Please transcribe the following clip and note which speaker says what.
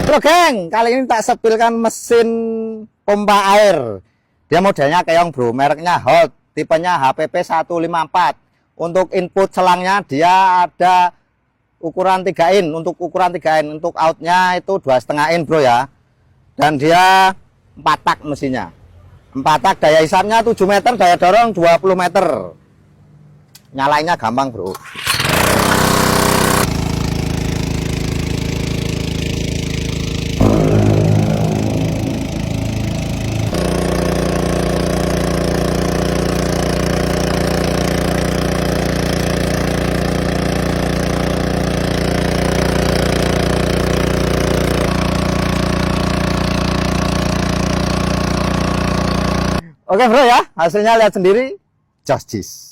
Speaker 1: Bro geng, kali ini tak sepilkan mesin pompa air. Dia modelnya Keong bro, mereknya HOLTZ, tipenya HPP154. Untuk input selangnya dia ada ukuran 3 in, untuk ukuran 3 in, untuk outnya itu 2,5 in bro ya. Dan dia 4 tak mesinnya. 4 tak, daya hisapnya 7 meter, daya dorong 20 meter. Nyalainnya gampang bro. Oke bro ya, hasilnya lihat sendiri, jos jis.